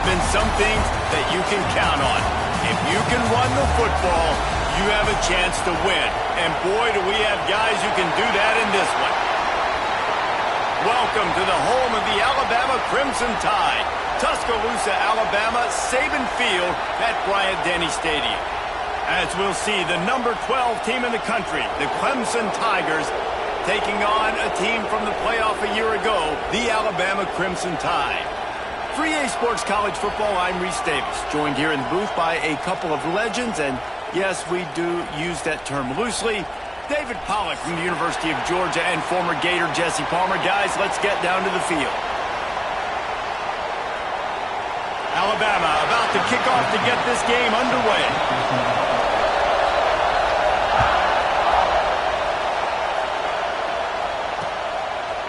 been some things that you can count on. If you can run the football, you have a chance to win. And boy, do we have guys who can do that in this one. Welcome to the home of the Alabama Crimson Tide. Tuscaloosa, Alabama, Saban Field at Bryant-Denny Stadium. As we'll see, the number 12 team in the country, the Clemson Tigers, taking on a team from the playoff a year ago, the Alabama Crimson Tide. 3A Sports College Football, I'm Reese Davis, joined here in the booth by a couple of legends, and yes, we do use that term loosely. David Pollack from the University of Georgia and former Gator Jesse Palmer. Guys, let's get down to the field. Alabama about to kick off to get this game underway.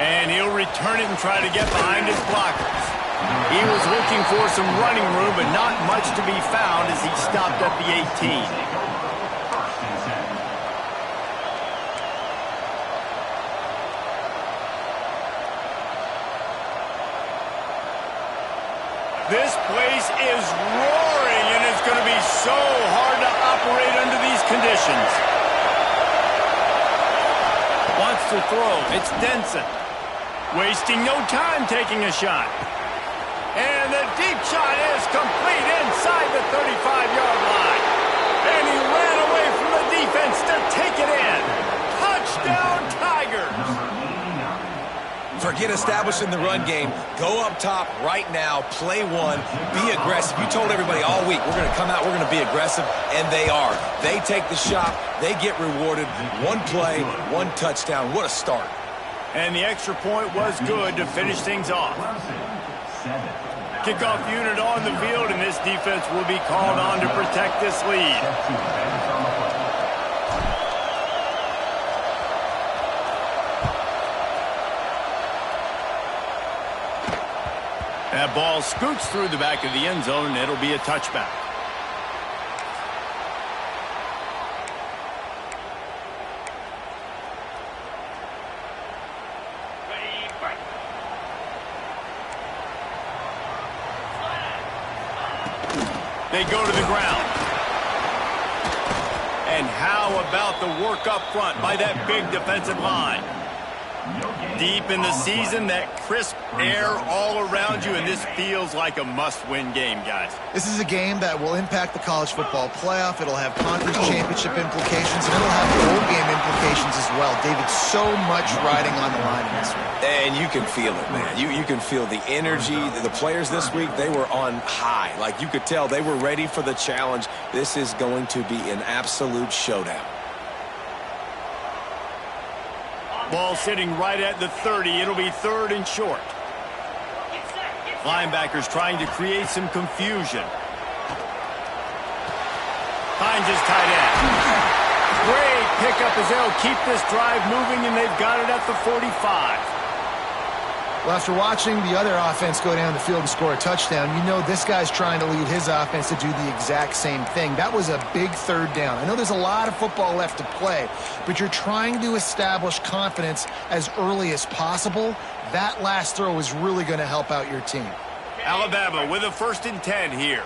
And he'll return it and try to get behind his blockers. He was looking for some running room, but not much to be found as he stopped at the 18. This place is roaring, and it's going to be so hard to operate under these conditions. Wants to throw. It's Denson. Wasting no time taking a shot. And the deep shot is complete inside the 35-yard line. And he ran away from the defense to take it in. Touchdown, Tigers. Forget establishing the run game. Go up top right now. Play one. Be aggressive. You told everybody all week, we're going to come out, we're going to be aggressive, and they are. They take the shot. They get rewarded. One play, one touchdown. What a start. And the extra point was good to finish things off. Kickoff unit on the field, and this defense will be called on to protect this lead. That ball scoots through the back of the end zone, and it'll be a touchback. They go to the ground. And how about the work up front by that big defensive line? Deep in the season, that crisp air all around you, and this feels like a must-win game, guys. This is a game that will impact the college football playoff. It'll have conference championship implications, and it'll have bowl game implications as well. David, so much riding on the line in this one. And you can feel it, man. You can feel the energy. The players this week, they were on high. Like, you could tell they were ready for the challenge. This is going to be an absolute showdown. Ball sitting right at the 30. It'll be third and short. Linebackers trying to create some confusion. Finds his tight end. Great pickup as they'll keep this drive moving, and they've got it at the 45. Well, after watching the other offense go down the field and score a touchdown, you know this guy's trying to lead his offense to do the exact same thing. That was a big third down. I know there's a lot of football left to play, but you're trying to establish confidence as early as possible. That last throw is really going to help out your team. Alabama with a 1st and 10 here.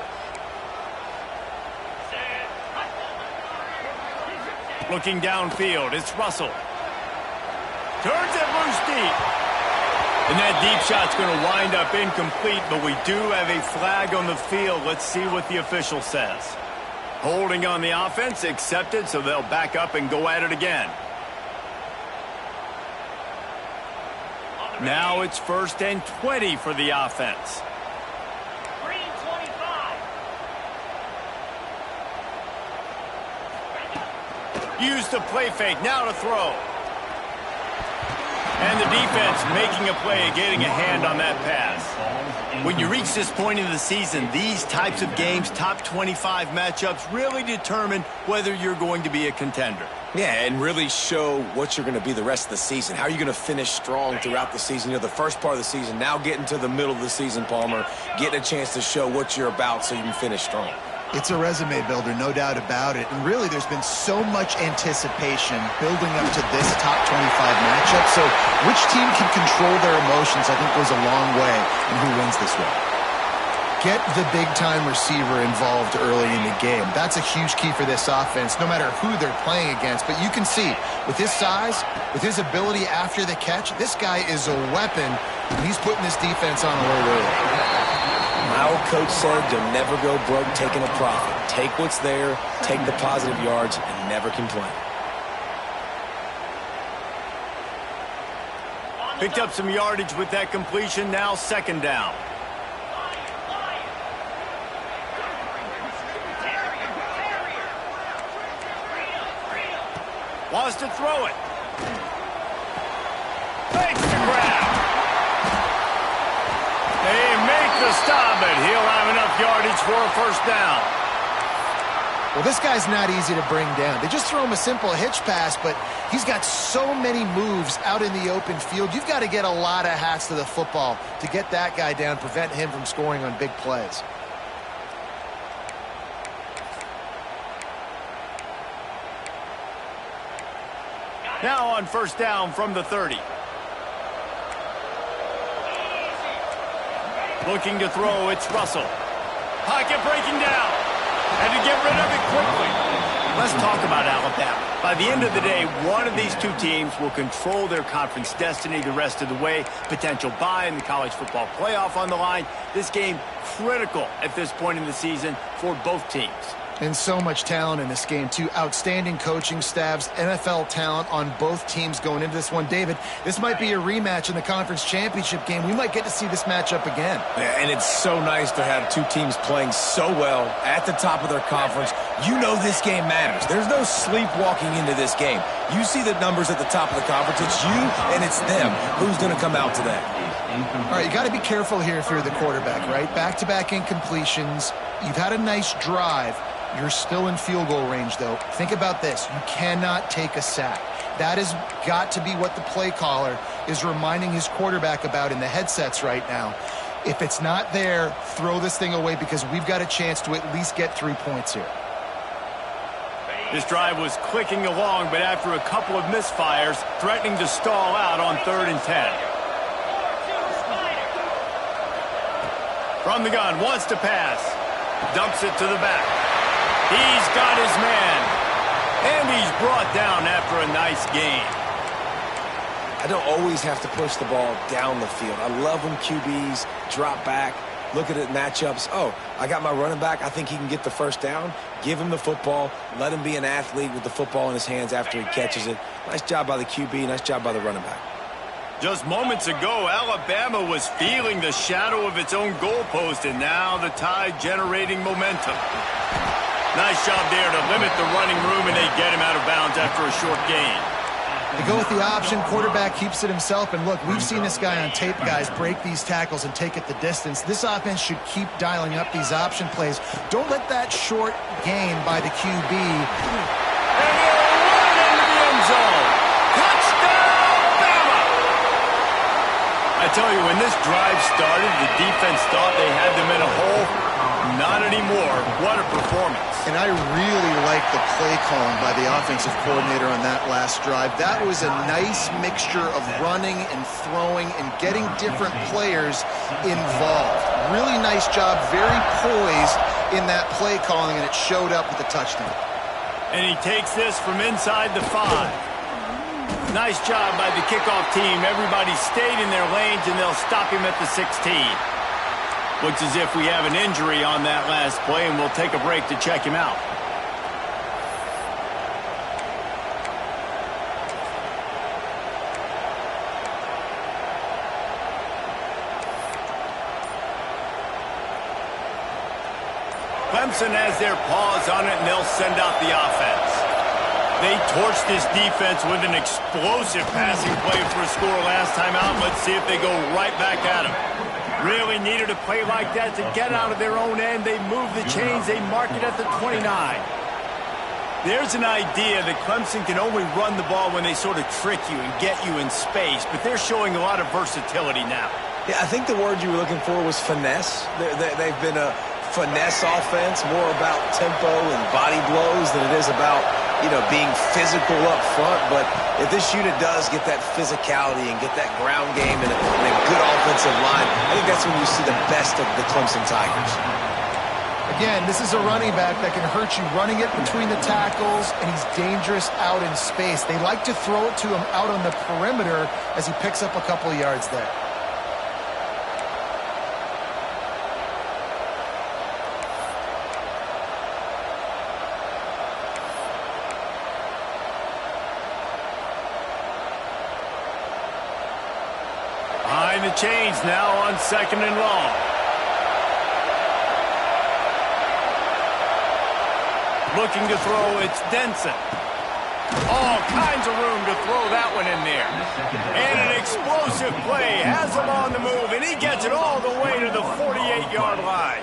Looking downfield, it's Russell. Turns it loose deep. And that deep shot's going to wind up incomplete, but we do have a flag on the field. Let's see what the official says. Holding on the offense, accepted, so they'll back up and go at it again. Now it's 1st and 20 for the offense. Green 25. Use the play fake, now to throw. And the defense making a play, getting a hand on that pass. When you reach this point in the season, these types of games, top 25 matchups, really determine whether you're going to be a contender. Yeah, and really show what you're going to be the rest of the season. How are you going to finish strong throughout the season? You know, the first part of the season, now getting to the middle of the season, Palmer, getting a chance to show what you're about so you can finish strong. It's a resume builder, no doubt about it. And really, there's been so much anticipation building up to this top 25 matchup. So which team can control their emotions, I think, goes a long way in who wins this one. Get the big-time receiver involved early in the game. That's a huge key for this offense, no matter who they're playing against. But you can see, with his size, with his ability after the catch, this guy is a weapon, and he's putting this defense on alert early. My old coach said you'll never go broke taking a profit. Take what's there, take the positive yards, and never complain. Picked up some yardage with that completion. Now 2nd down. Wants to throw it. Makes the grab. They make the stop, but he'll have enough yardage for a 1st down. Well, this guy's not easy to bring down. They just throw him a simple hitch pass, but he's got so many moves out in the open field. You've got to get a lot of hats to the football to get that guy down, prevent him from scoring on big plays. Now on 1st down from the 30. Looking to throw, it's Russell. Pocket breaking down. Had to get rid of it quickly. Let's talk about Alabama. By the end of the day, one of these two teams will control their conference destiny the rest of the way. Potential bye in the college football playoff on the line. This game critical at this point in the season for both teams. And so much talent in this game, too. Outstanding coaching staffs, NFL talent on both teams going into this one. David, this might be a rematch in the conference championship game. We might get to see this matchup again. Yeah, and it's so nice to have two teams playing so well at the top of their conference. You know this game matters. There's no sleepwalking into this game. You see the numbers at the top of the conference. It's you and it's them. Who's going to come out today? All right, you got to be careful here if you're the quarterback, right? Back-to-back incompletions. You've had a nice drive. You're still in field goal range, though. Think about this. You cannot take a sack. That has got to be what the play caller is reminding his quarterback about in the headsets right now. If it's not there, throw this thing away because we've got a chance to at least get 3 points here. This drive was clicking along, but after a couple of misfires, threatening to stall out on 3rd and 10. From the gun, wants to pass. Dumps it to the back. He's got his man. And he's brought down after a nice gain. I don't always have to push the ball down the field. I love when QBs drop back, look at it matchups. Oh, I got my running back. I think he can get the 1st down. Give him the football. Let him be an athlete with the football in his hands after he catches it. Nice job by the QB. Nice job by the running back. Just moments ago, Alabama was feeling the shadow of its own goalpost, and now the Tide generating momentum. Nice job there to limit the running room, and they get him out of bounds after a short gain. They go with the option. Quarterback keeps it himself. And look, we've seen this guy on tape, guys, break these tackles and take it the distance. This offense should keep dialing up these option plays. Don't let that short gain by the QB. And they'll run into the end zone. Touchdown, Bama! I tell you, when this drive started, the defense thought they had them in a hole. Not anymore. What a performance. And I really like the play calling by the offensive coordinator on that last drive. That was a nice mixture of running and throwing and getting different players involved. Really nice job, very poised in that play calling, and it showed up with a touchdown. And he takes this from inside the 5. Nice job by the kickoff team. Everybody stayed in their lanes, and they'll stop him at the 16. Looks as if we have an injury on that last play, and we'll take a break to check him out. Clemson has their paws on it, and they'll send out the offense. They torched this defense with an explosive passing play for a score last time out. Let's see if they go right back at him. Really needed a play like that to get out of their own end. They move the chains. They mark it at the 29. There's an idea that Clemson can only run the ball when they sort of trick you and get you in space, but they're showing a lot of versatility now. Yeah, I think the word you were looking for was finesse. They've been a finesse offense, more about tempo and body blows than it is about being physical up front, but if this unit does get that physicality and get that ground game and a good offensive line, I think that's when you see the best of the Clemson Tigers. Again, this is a running back that can hurt you running it between the tackles, and he's dangerous out in space. They like to throw it to him out on the perimeter as he picks up a couple of yards there. Behind the chains now on 2nd and long. Looking to throw, it's Denson. All kinds of room to throw that one in there. And an explosive play has him on the move, and he gets it all the way to the 48-yard line.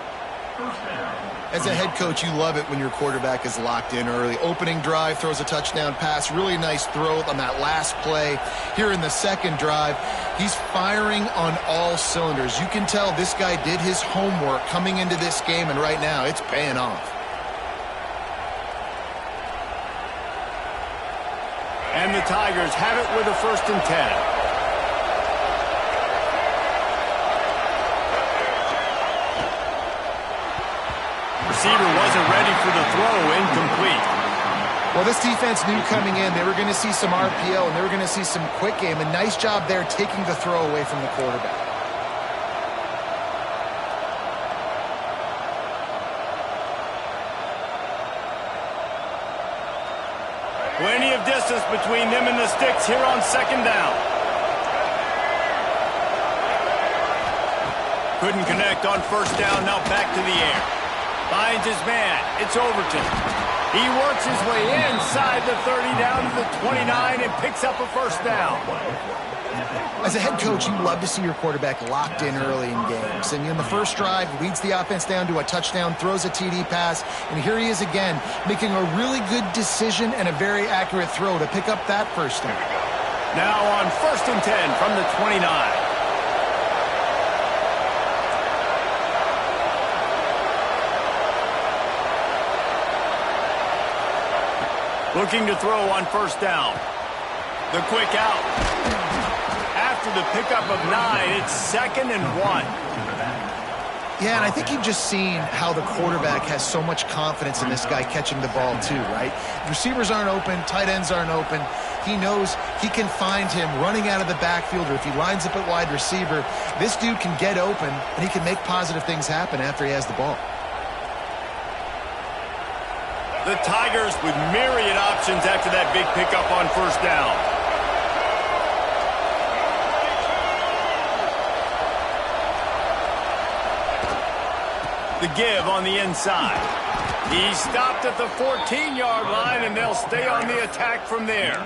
As a head coach, you love it when your quarterback is locked in early. Opening drive, throws a touchdown pass. Really nice throw on that last play. Here in the second drive, he's firing on all cylinders. You can tell this guy did his homework coming into this game, and right now it's paying off. And the Tigers have it with a 1st and 10. Receiver wasn't ready for the throw, incomplete. Well, this defense knew coming in they were going to see some RPO and they were going to see some quick game. A nice job there taking the throw away from the quarterback. Plenty of distance between them and the sticks here on 2nd down. Couldn't connect on 1st down, now back to the air. Finds his man. It's Overton. He works his way inside the 30 down to the 29 and picks up a 1st down. As a head coach, you love to see your quarterback locked in early in games. And in the first drive, leads the offense down to a touchdown, throws a TD pass, and here he is again, making a really good decision and a very accurate throw to pick up that 1st down. Now on 1st and 10 from the 29. Looking to throw on 1st down. The quick out. After the pickup of 9, it's 2nd and 1. Yeah, and I think you've just seen how the quarterback has so much confidence in this guy catching the ball too, right? Receivers aren't open, tight ends aren't open. He knows he can find him running out of the backfield, or if he lines up at wide receiver, this dude can get open, and he can make positive things happen after he has the ball. The Tigers with myriad options after that big pickup on 1st down. The give on the inside. He stopped at the 14-yard line, and they'll stay on the attack from there.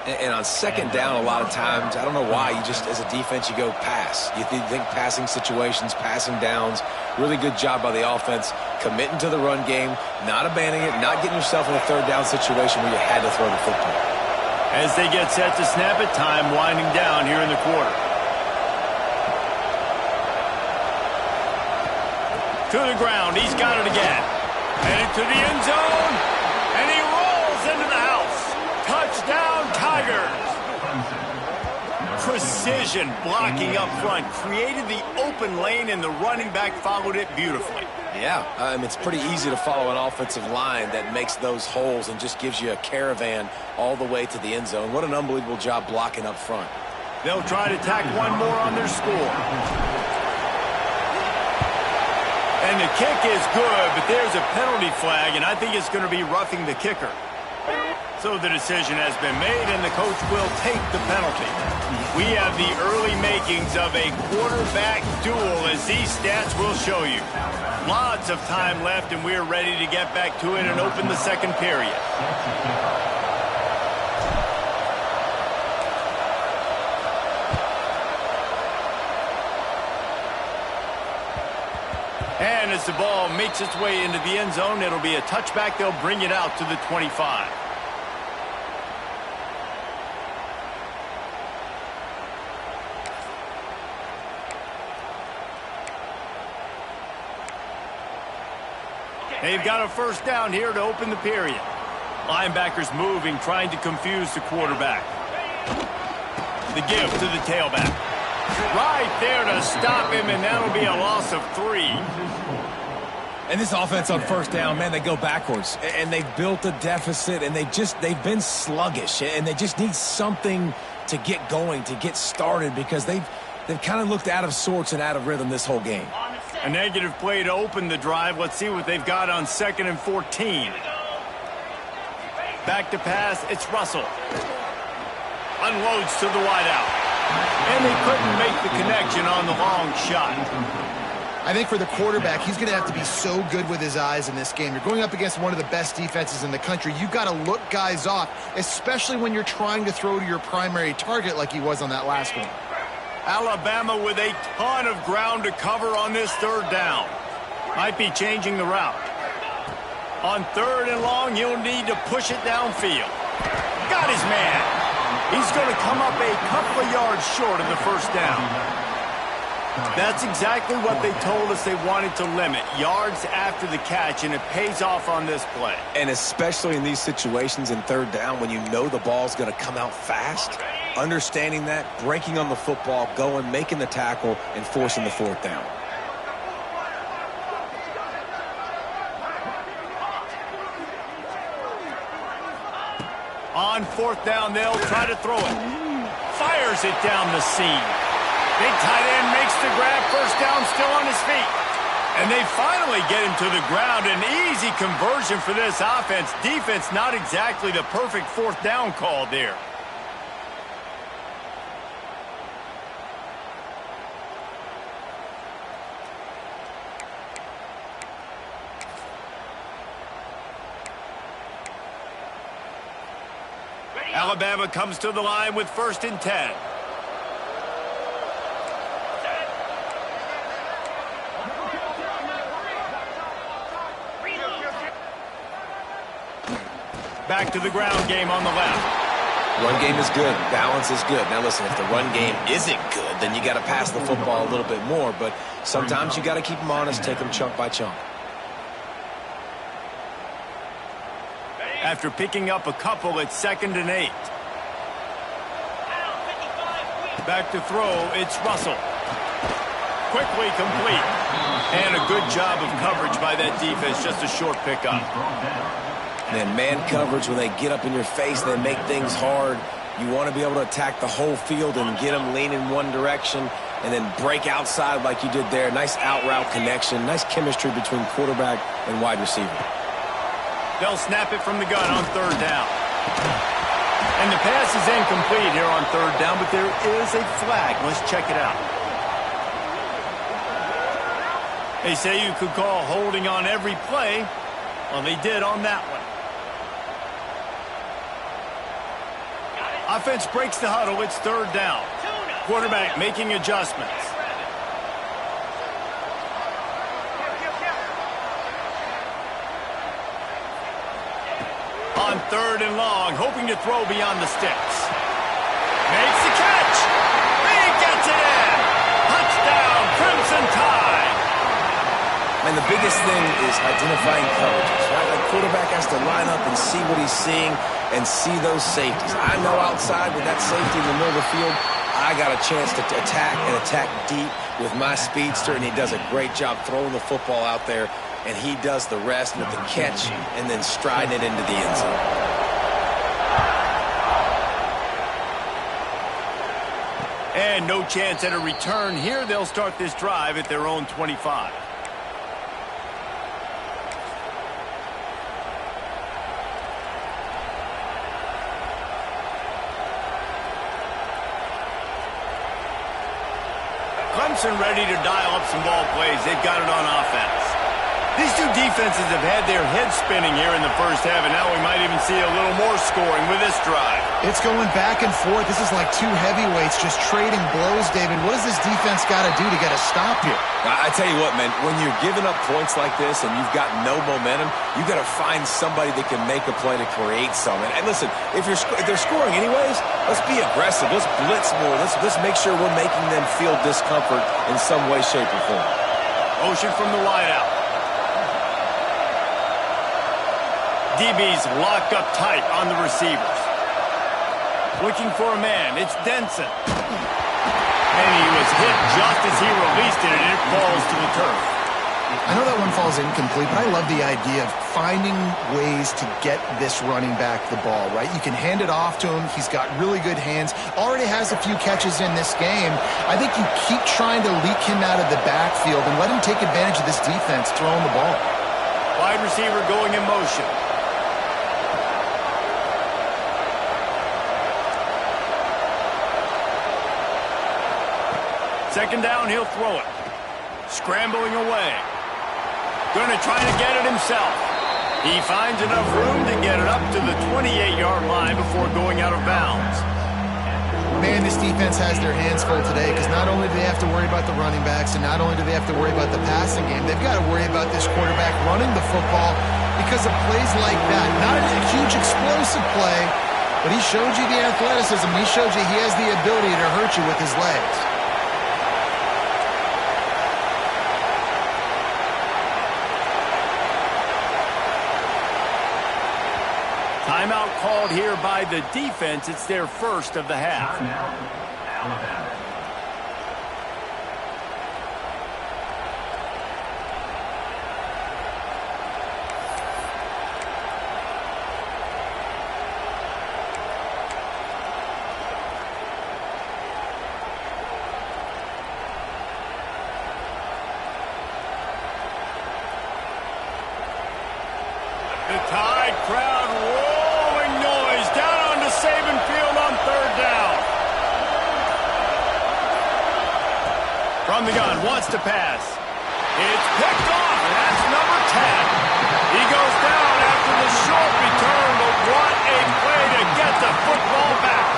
And on 2nd down, a lot of times, I don't know why, you just, as a defense, you go pass. You think passing situations, passing downs. Really good job by the offense, committing to the run game, not abandoning it, not getting yourself in a 3rd down situation where you had to throw the football. As they get set to snap it, time winding down here in the quarter. To the ground, he's got it again. Headed to the end zone, and he rolls into the house. Touchdown, Tigers. Precision blocking up front created the open lane, and the running back followed it beautifully. Yeah, it's pretty easy to follow an offensive line that makes those holes and just gives you a caravan all the way to the end zone. What an unbelievable job blocking up front. They'll try to tack one more on their score. And the kick is good, but there's a penalty flag, and I think it's going to be roughing the kicker. So the decision has been made, and the coach will take the penalty. We have the early makings of a quarterback duel, as these stats will show you. Lots of time left, and we're ready to get back to it and open the 2nd period. And as the ball makes its way into the end zone, it'll be a touchback. They'll bring it out to the 25. They've got a 1st down here to open the period. Linebackers moving, trying to confuse the quarterback. The give to the tailback. Right there to stop him, and that'll be a loss of 3. And this offense on first down, man, they go backwards. And they've built a deficit, and they've been sluggish. And they just need something to get going, to get started, because they've kind of looked out of sorts and out of rhythm this whole game. A negative play to open the drive. Let's see what they've got on 2nd and 14. Back to pass, it's Russell. Unloads to the wideout. And they couldn't make the connection on the long shot. I think for the quarterback, he's going to have to be so good with his eyes in this game. You're going up against one of the best defenses in the country. You've got to look guys off, especially when you're trying to throw to your primary target like he was on that last one. Alabama with a ton of ground to cover on this 3rd down. Might be changing the route. On 3rd and long, he'll need to push it downfield. Got his man. He's going to come up a couple of yards short of the 1st down. That's exactly what they told us they wanted to limit. Yards after the catch, and it pays off on this play. And especially in these situations in 3rd down when you know the ball's going to come out fast, understanding that, breaking on the football, going, making the tackle, and forcing the 4th down. On 4th down, they'll try to throw it. Fires it down the seam. Big tight end makes the grab. 1st down, still on his feet. And they finally get him to the ground. An easy conversion for this offense. Defense, not exactly the perfect 4th down call there. Alabama comes to the line with 1st and 10. Back to the ground game on the left. Run game is good. Balance is good. Now, listen, if the run game isn't good, then you got to pass the football a little bit more. But sometimes you got to keep them honest, take them chunk by chunk. After picking up a couple, it's 2nd and 8. Back to throw, it's Russell. Quickly complete. And a good job of coverage by that defense, just a short pickup. And man coverage, when they get up in your face, they make things hard. You want to be able to attack the whole field and get them leaning one direction and then break outside like you did there. Nice out route connection, nice chemistry between quarterback and wide receiver. They'll snap it from the gun on 3rd down. And the pass is incomplete here on 3rd down, but there is a flag. Let's check it out. They say you could call holding on every play. Well, they did on that one. Offense breaks the huddle. It's 3rd down. Quarterback making adjustments. On 3rd and long, hoping to throw beyond the sticks. Makes the catch. He gets it in. Touchdown, Crimson Tide. And the biggest thing is identifying coverages, right? The quarterback has to line up and see what he's seeing and see those safeties. I know outside with that safety in the middle of the field, I got a chance to attack and attack deep with my speedster, and he does a great job throwing the football out there, and he does the rest with the catch and then striding it into the end zone. And no chance at a return here. They'll start this drive at their own 25. Clemson ready to dial up some ball plays. They've got it on offense. These two defenses have had their heads spinning here in the 1st half, and now we might even see a little more scoring with this drive. It's going back and forth. This is like two heavyweights just trading blows, David. What does this defense got to do to get a stop here? I tell you what, man, when you're giving up points like this and you've got no momentum, you got to find somebody that can make a play to create something. And listen, if they're scoring anyways, let's be aggressive. Let's blitz more. Let's make sure we're making them feel discomfort in some way, shape, or form. Motion from the wideout. DB's locked up tight on the receivers. Looking for a man. It's Denson. And he was hit just as he released it, and it falls to the turf. I know that one falls incomplete, but I love the idea of finding ways to get this running back the ball, right? You can hand it off to him. He's got really good hands. Already has a few catches in this game. I think you keep trying to leak him out of the backfield and let him take advantage of this defense throwing the ball. Wide receiver going in motion. Second down, he'll throw it. Scrambling away. Going to try to get it himself. He finds enough room to get it up to the 28-yard line before going out of bounds. Man, this defense has their hands full today because not only do they have to worry about the running backs and not only do they have to worry about the passing game, they've got to worry about this quarterback running the football because of plays like that. Not a huge explosive play, but he showed you the athleticism. He showed you he has the ability to hurt you with his legs. Timeout called here by the defense. It's their first of the half. Alabama. The Tide crowd rolling noise down onto Saban Field on third down. From the gun, wants to pass. It's picked off, and that's number 10. He goes down after the short return, but what a play to get the football back.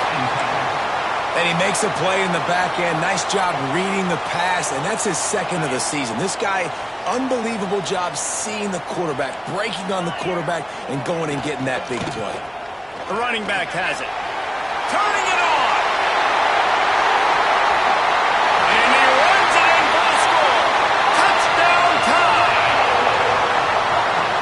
And he makes a play in the back end. Nice job reading the pass, and that's his second of the season. This guy, unbelievable job seeing the quarterback, breaking on the quarterback, and going and getting that big play. The running back has it. Turning it on. And he runs it in for the score. Touchdown Tide.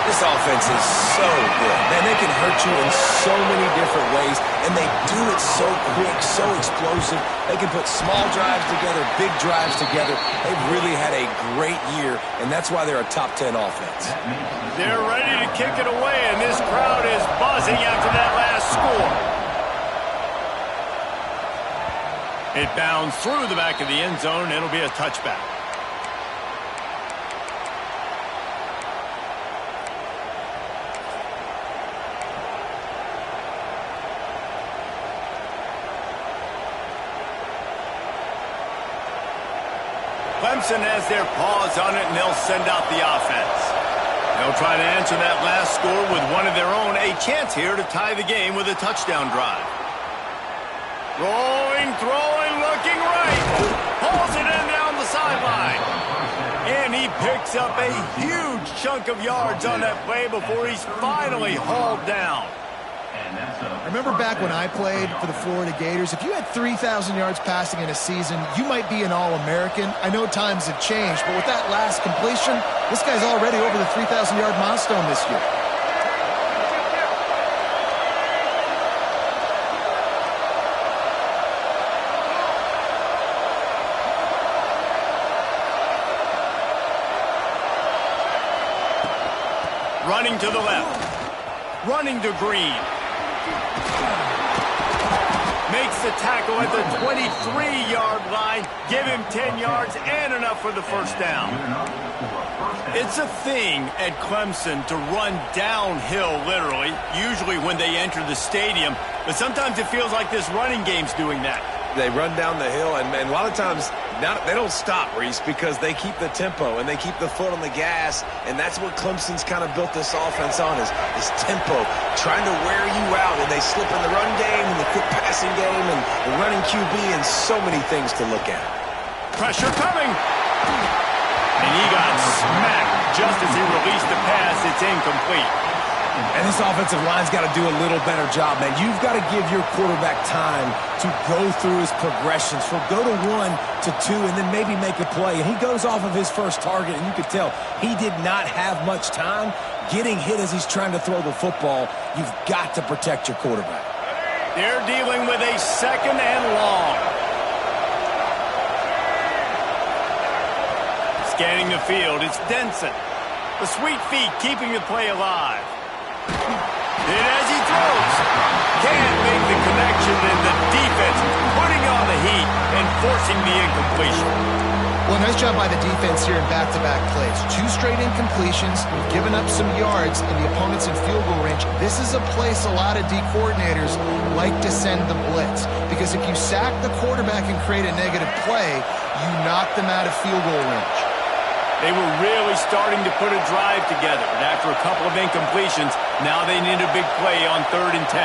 This offense is so good. Man, they can hurt you in so many different ways, and they do it so quick, so explosive. They can put small drives together, big drives together. They've really had a great year, and that's why they're a top 10 offense. They're ready to kick it away, and this crowd is buzzing after that last score. It bounds through the back of the end zone, and it'll be a touchback. Clemson has their paws on it, and they'll send out the offense. They'll try to answer that last score with one of their own. A chance here to tie the game with a touchdown drive. Rolling, throwing, looking right. Pulls it in down the sideline. And he picks up a huge chunk of yards on that play before he's finally hauled down. I remember back when I played for the Florida Gators, if you had 3,000 yards passing in a season, you might be an All-American. I know times have changed, but with that last completion, this guy's already over the 3,000-yard milestone this year. Running to the left. Running to Green. Makes the tackle at the 23-yard line. Give him 10 yards and enough for the first down. It's a thing at Clemson to run downhill, literally, usually when they enter the stadium. But sometimes it feels like this running game's doing that. They run down the hill, and a lot of times they don't stop, Reese, because they keep the tempo and they keep the foot on the gas, and that's what Clemson's kind of built this offense on is tempo, trying to wear you out, and they slip in the run game and the quick passing game and the running QB and so many things to look at. Pressure coming. And he got smacked just as he released the pass. It's incomplete. And this offensive line's got to do a little better job, man. You've got to give your quarterback time to go through his progressions. From go to 1 to 2 and then maybe make a play. And he goes off of his first target, and you could tell he did not have much time getting hit as he's trying to throw the football. You've got to protect your quarterback. They're dealing with a 2nd and long. Scanning the field, it's Denson. The sweet feet keeping the play alive. And as he throws, can't make the connection, and the defense putting on the heat and forcing the incompletion. Well, nice job by the defense here in back-to-back plays. 2 straight incompletions, given up some yards, and the opponent's in field goal range. This is a place a lot of D coordinators like to send the blitz, because if you sack the quarterback and create a negative play, you knock them out of field goal range. They were really starting to put a drive together, and after a couple of incompletions, now they need a big play on 3rd and 10.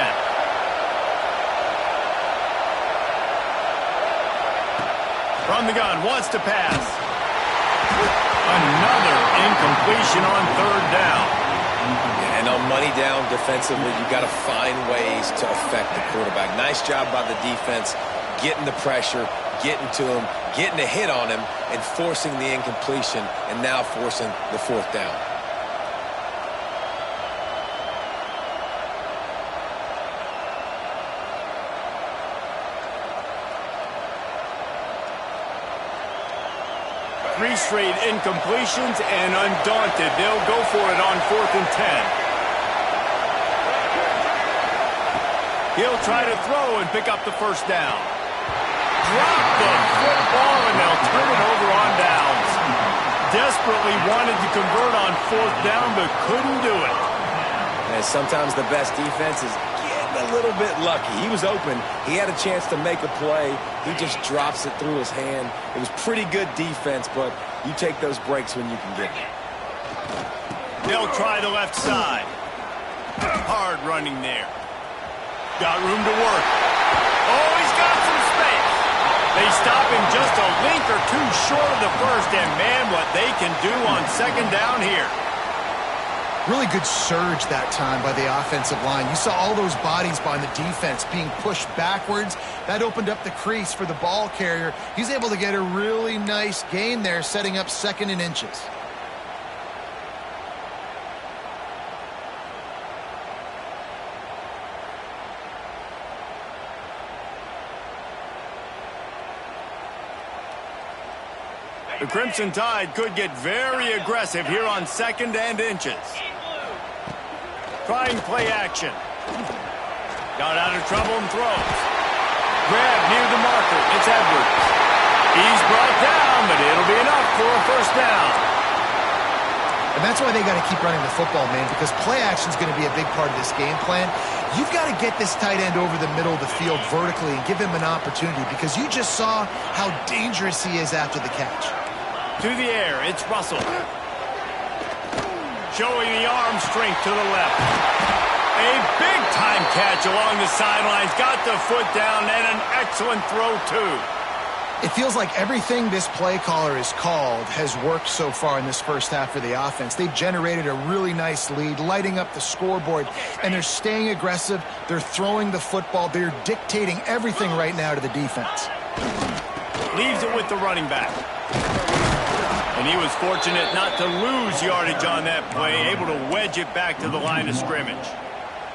From the gun, wants to pass. Another incompletion on 3rd down. And on money down defensively, you've got to find ways to affect the quarterback. Nice job by the defense, getting the pressure, getting to him, getting a hit on him, and forcing the incompletion, and now forcing the 4th down. Three straight incompletions, and undaunted, they'll go for it on 4th and 10. He'll try to throw and pick up the 1st down. Drop the football, and they'll turn it over on downs. Desperately wanted to convert on 4th down, but couldn't do it. And sometimes the best defense is getting a little bit lucky. He was open. He had a chance to make a play. He just drops it through his hand. It was pretty good defense, but you take those breaks when you can get them. They'll try the left side. Hard running there. Got room to work. Oh, he's got some space. They stop him just a link or 2 short of the 1st, and man, what they can do on 2nd down here. Really good surge that time by the offensive line. You saw all those bodies by the defense being pushed backwards. That opened up the crease for the ball carrier. He's able to get a really nice gain there, setting up 2nd and inches. The Crimson Tide could get very aggressive here on 2nd and inches. Trying play action. Got out of trouble and throws. Grab near the marker. It's Edwards. He's brought down, but it'll be enough for a 1st down. And that's why they got to keep running the football, man, because play action is going to be a big part of this game plan. You've got to get this tight end over the middle of the field vertically and give him an opportunity, because you just saw how dangerous he is after the catch. To the air, it's Russell. Showing the arm strength to the left. A big-time catch along the sidelines. Got the foot down, and an excellent throw, too. It feels like everything this play caller has called has worked so far in this 1st half for the offense. They've generated a really nice lead, lighting up the scoreboard, and they're staying aggressive. They're throwing the football. They're dictating everything right now to the defense. Leaves it with the running back. And he was fortunate not to lose yardage on that play, able to wedge it back to the line of scrimmage.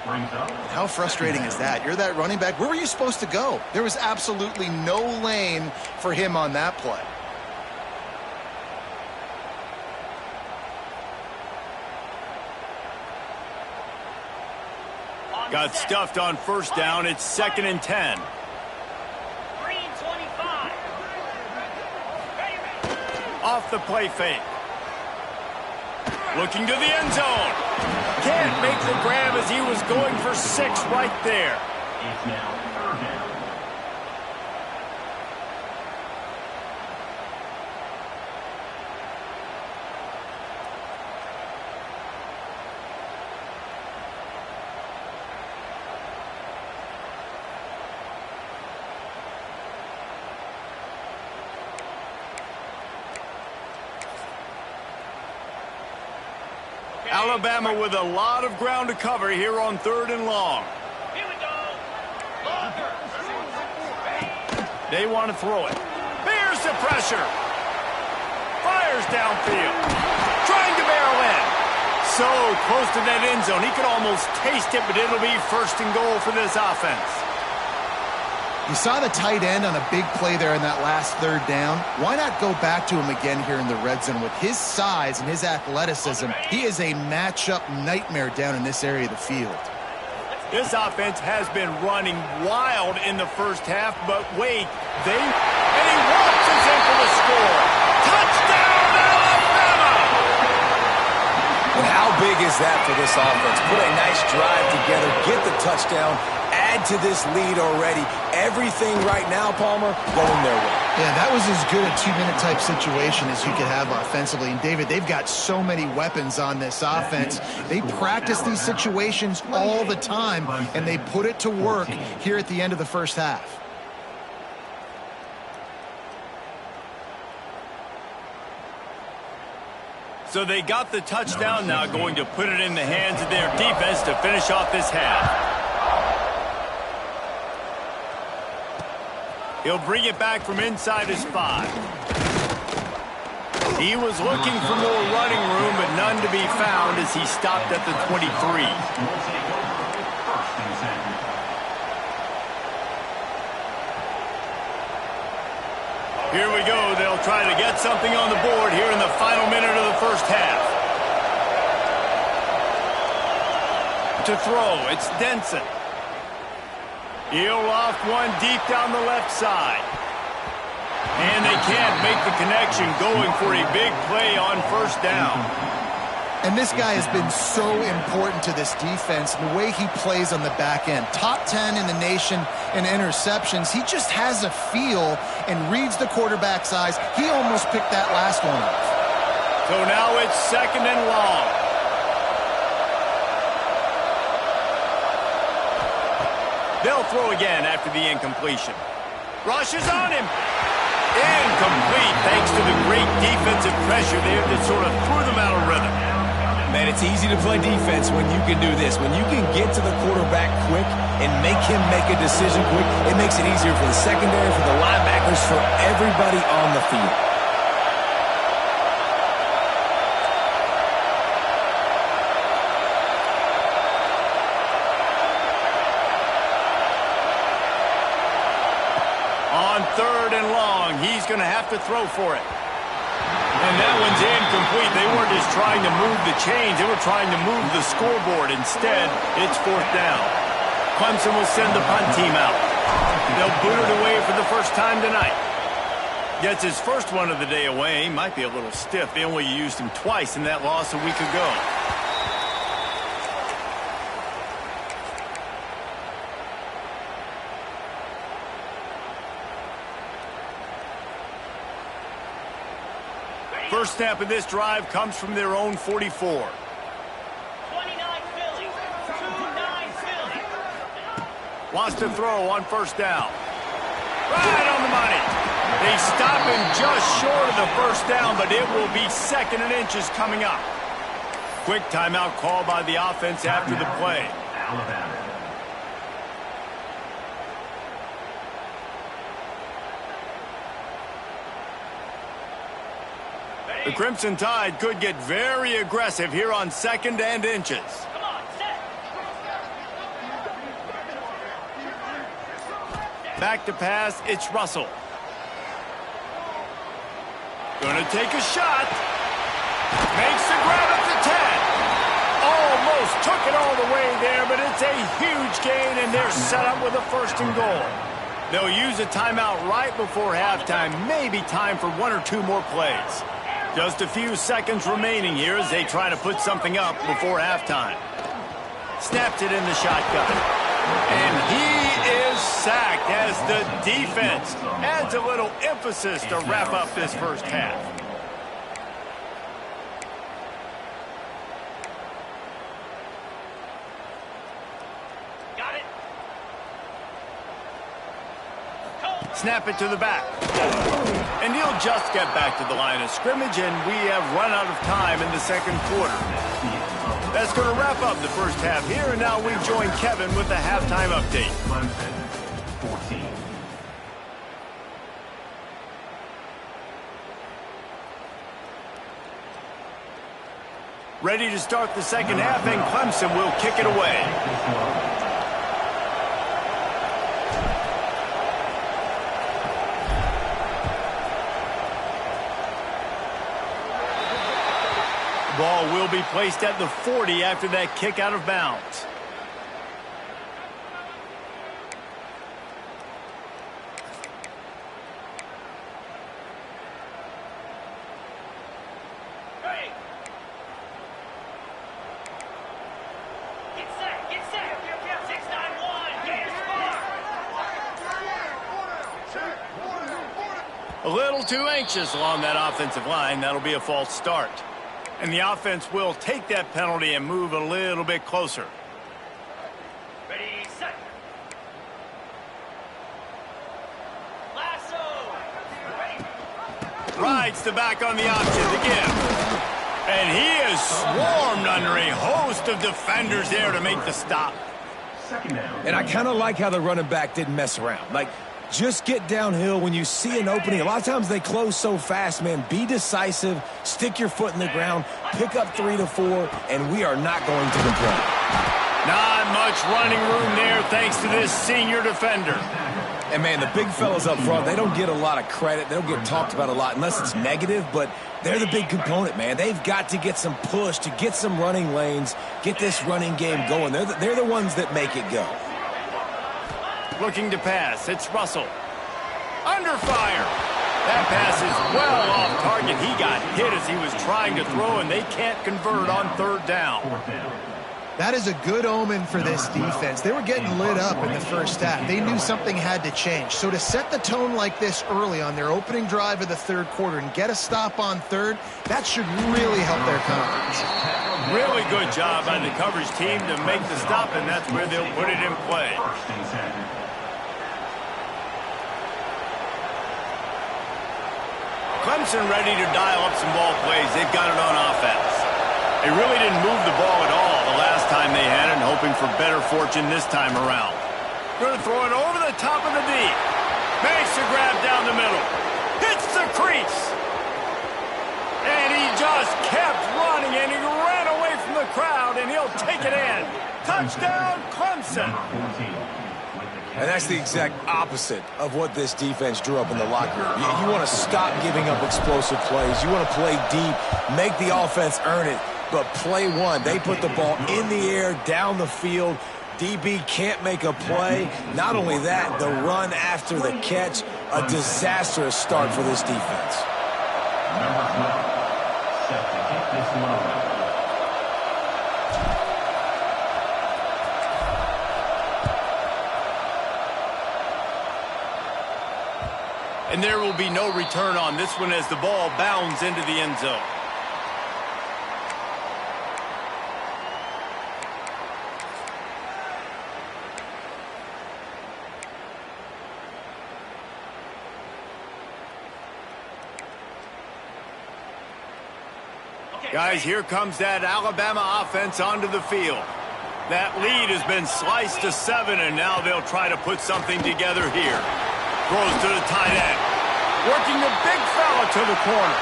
How frustrating is that? You're that running back. Where were you supposed to go? There was absolutely no lane for him on that play. Got stuffed on 1st down. It's 2nd and 10. Off the play fake. Looking to the end zone. Can't make the grab as he was going for 6 right there. It's now 3rd down. Alabama with a lot of ground to cover here on 3rd and long. Here we go. Longer. They want to throw it. Bears the pressure. Fires downfield. Trying to barrel in. So close to that end zone. He could almost taste it, but it'll be 1st and goal for this offense. You saw the tight end on a big play there in that last 3rd down. Why not go back to him again here in the red zone? With his size and his athleticism, he is a matchup nightmare down in this area of the field. This offense has been running wild in the first half, but wait, and he waltzes in for the score. Touchdown, Alabama! And how big is that for this offense? Put a nice drive together, get the touchdown, add to this lead already. Everything right now, Palmer, going their way. Yeah, that was as good a 2-minute type situation as you could have offensively. And, David, they've got so many weapons on this offense. They practice these situations all the time, and they put it to work here at the end of the first half. So they got the touchdown, now going to put it in the hands of their defense to finish off this half. He'll bring it back from inside his 5. He was looking for more running room, but none to be found as he stopped at the 23. Here we go. They'll try to get something on the board here in the final minute of the first half. To throw, it's Denson. He'll loft one deep down the left side. And they can't make the connection, going for a big play on 1st down. And this guy has been so important to this defense, the way he plays on the back end. Top 10 in the nation in interceptions. He just has a feel and reads the quarterback's eyes. He almost picked that last one off. So now it's 2nd and long. They'll throw again after the incompletion. Rushes on him. Incomplete, thanks to the great defensive pressure there that sort of threw them out of rhythm. Man, it's easy to play defense when you can do this. When you can get to the quarterback quick and make him make a decision quick, it makes it easier for the secondary, for the linebackers, for everybody on the field. On 3rd and long, he's going to have to throw for it. And that one's incomplete. They weren't just trying to move the chains. They were trying to move the scoreboard. Instead, it's 4th down. Clemson will send the punt team out. They'll boot it away for the first time tonight. Gets his first one of the day away. Might be a little stiff. They only used him twice in that loss a week ago. First snap of this drive comes from their own 44. 29 Philly. 2-9 Philly. Wants to throw on 1st down. Right on the money. They stop him just short of the 1st down, but it will be 2nd and inches coming up. Quick timeout called by the offense after the play. Alabama. The Crimson Tide could get very aggressive here on 2nd and inches. Come on, set. Back to pass, it's Russell. Gonna take a shot. Makes the grab at the 10. Almost took it all the way there, but it's a huge gain, and they're set up with a 1st and goal. They'll use a timeout right before halftime. Maybe time for 1 or 2 more plays. Just a few seconds remaining here as they try to put something up before halftime. Snapped it in the shotgun. And he is sacked as the defense adds a little emphasis to wrap up this first half. Got it. Snap it to the back. And he'll They'll just get back to the line of scrimmage, and we have run out of time in the second quarter. That's going to wrap up the first half here, and now we join Kevin with the halftime update. Clemson, 14. Ready to start the second half, and Clemson will kick it away. Ball will be placed at the 40 after that kick out of bounds. Ready. Get set. Get set. 6-9-1. Get smart. A little too anxious along that offensive line. That'll be a false start. And the offense will take that penalty and move a little bit closer. Ready, set. Lasso. Ready. Rides the back on the option to give. And he is swarmed under a host of defenders there to make the stop. Second down. And I kind of like how the running back didn't mess around. Like, just get downhill when you see an opening. A lot of times they close so fast, man. Be decisive, stick your foot in the ground, pick up 3 to 4, and we are not going to complain. Not much running room there thanks to this senior defender. And, man, the big fellas up front, they don't get a lot of credit. They don't get talked about a lot unless it's negative, but they're the big component, man. They've got to get some push, to get some running lanes, get this running game going. They're the ones that make it go. Looking to pass. It's Russell. Under fire. That pass is well off target. He got hit as he was trying to throw, and they can't convert on third down. Fourth down. That is a good omen for this defense. They were getting lit up in the first half. They knew something had to change. So to set the tone like this early on their opening drive of the third quarter and get a stop on third, that should really help their confidence. Really good job by the coverage team to make the stop, and that's where they'll put it in play. First and 10. Clemson ready to dial up some ball plays. They've got it on offense. They really didn't move the ball at all the last time they had it, hoping for better fortune this time around. Going to throw it over the top of the D. Makes the grab down the middle. Hits the crease. And he just kept running, and he ran away from the crowd, and he'll take it in. Touchdown, Clemson. Number 14. And that's the exact opposite of what this defense drew up in the locker room. You want to stop giving up explosive plays. You want to play deep, make the offense earn it. But play one, they put the ball in the air, down the field. DB can't make a play. Not only that, the run after the catch, a disastrous start for this defense. Number 12. Set to hit this one away. And there will be no return on this one as the ball bounds into the end zone. Guys, here comes that Alabama offense onto the field. That lead has been sliced to 7, and now they'll try to put something together here. Throws to the tight end. Working the big fella to the corner.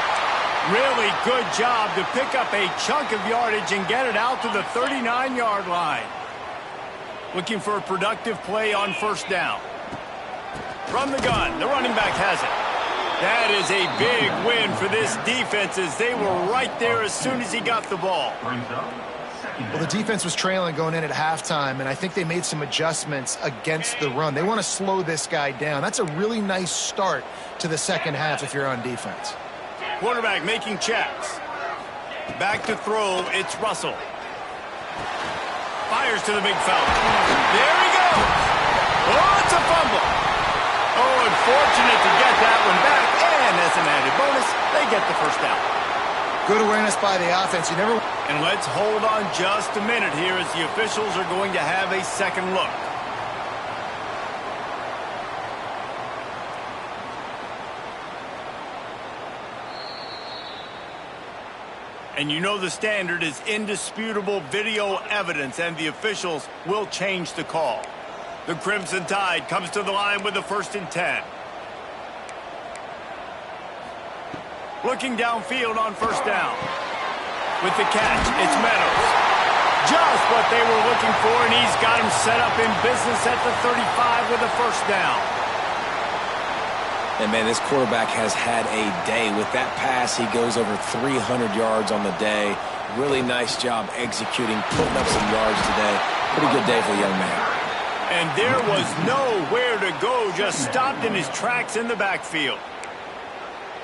Really good job to pick up a chunk of yardage and get it out to the 39-yard line. Looking for a productive play on first down. From the gun, the running back has it. That is a big win for this defense as they were right there as soon as he got the ball. Brings up second Well, the defense was trailing going in at halftime, and I think they made some adjustments against the run. They want to slow this guy down. That's a really nice start to the second half if you're on defense. Quarterback making checks. Back to throw, it's Russell. Fires to the big fella. There he goes. Oh, it's a fumble. Oh, unfortunate to get that one back, and as an added bonus, they get the first down. Good awareness by the offense. You never... And let's hold on just a minute here as the officials are going to have a second look. And you know the standard is indisputable video evidence, and the officials will change the call. The Crimson Tide comes to the line with the 1st and 10. Looking downfield on 1st down. With the catch, it's Meadows. Just what they were looking for, and he's got him set up in business at the 35 with a 1st down. And, man, this quarterback has had a day. With that pass, he goes over 300 yards on the day. Really nice job executing, putting up some yards today. Pretty good day for the young man. And there was nowhere to go, just stopped in his tracks in the backfield.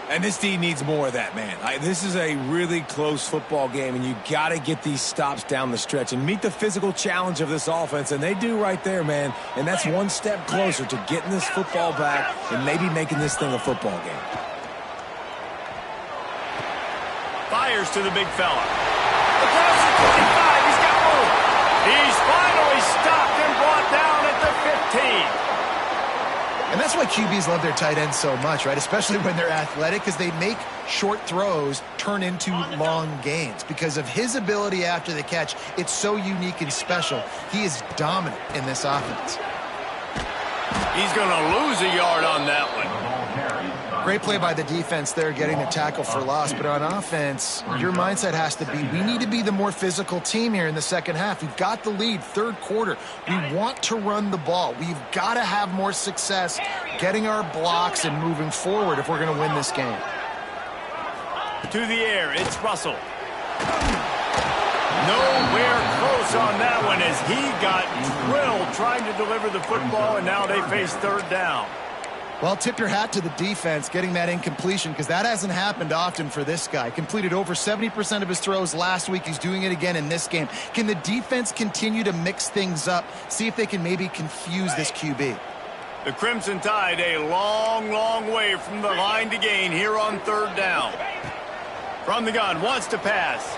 And this D needs more of that, man. This is a really close football game, and you got to get these stops down the stretch and meet the physical challenge of this offense, and they do right there, man. And that's one step closer to getting this football back and maybe making this thing a football game. Fires to the big fella. Across the 25, he's got room. He's finally stopped and brought down at the 15. And that's why QBs love their tight ends so much, right? Especially when they're athletic, because they make short throws turn into long gains. Because of his ability after the catch, it's so unique and special. He is dominant in this offense. He's going to lose a yard on that one. Great play by the defense there, getting the tackle for loss. But on offense, your mindset has to be, we need to be the more physical team here in the second half. We've got the lead, 3rd quarter. We want to run the ball. We've got to have more success getting our blocks and moving forward if we're going to win this game. To the air, it's Russell. Nowhere close on that one as he got drilled trying to deliver the football, and now they face 3rd down. Well, tip your hat to the defense getting that incompletion, because that hasn't happened often for this guy. Completed over 70% of his throws last week. He's doing it again in this game. Can the defense continue to mix things up? See if they can maybe confuse this QB. The Crimson Tide a long, long way from the line to gain here on 3rd down. From the gun, wants to pass.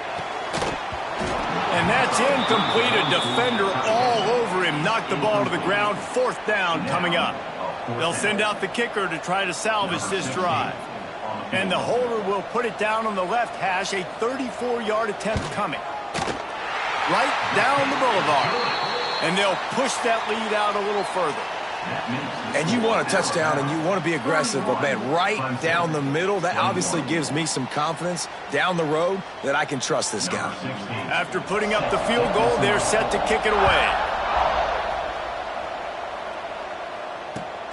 And that's incomplete. A defender all over him. Knocked the ball to the ground. 4th down coming up. They'll send out the kicker to try to salvage this drive. And the holder will put it down on the left hash. A 34-yard attempt coming. Right down the boulevard. And they'll push that lead out a little further. And you want a touchdown and you want to be aggressive, but, man, right down the middle, that obviously gives me some confidence down the road that I can trust this guy. After putting up the field goal, they're set to kick it away.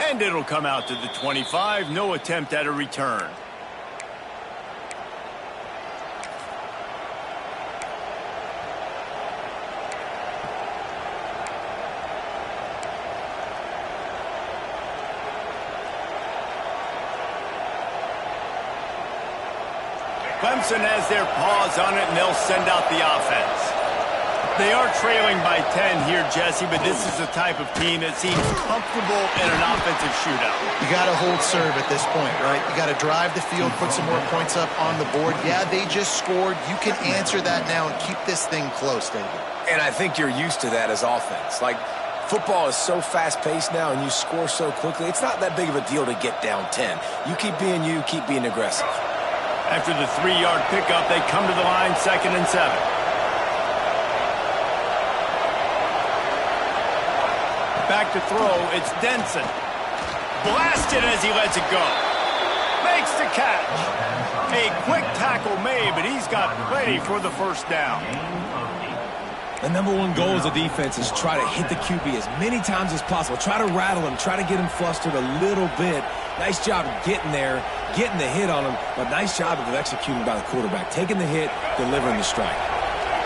And it'll come out to the 25. No attempt at a return. Clemson has their paws on it, and they'll send out the offense. They are trailing by 10 here, Jesse, but this is the type of team that seems comfortable in an offensive shootout. You got to hold serve at this point, right? You got to drive the field, put some more points up on the board. Yeah, they just scored. You can answer that now and keep this thing close, David. And I think you're used to that as offense. Like, football is so fast-paced now and you score so quickly, it's not that big of a deal to get down 10. You keep being aggressive. After the 3-yard pickup, they come to the line, 2nd and 7. Back to throw, it's Denson. Blasted as he lets it go. Makes the catch. A quick tackle made, but he's got plenty for the 1st down. The number one goal as a defense is try to hit the QB as many times as possible. Try to rattle him, try to get him flustered a little bit. Nice job of getting there, getting the hit on him, but nice job of executing by the quarterback. Taking the hit, delivering the strike.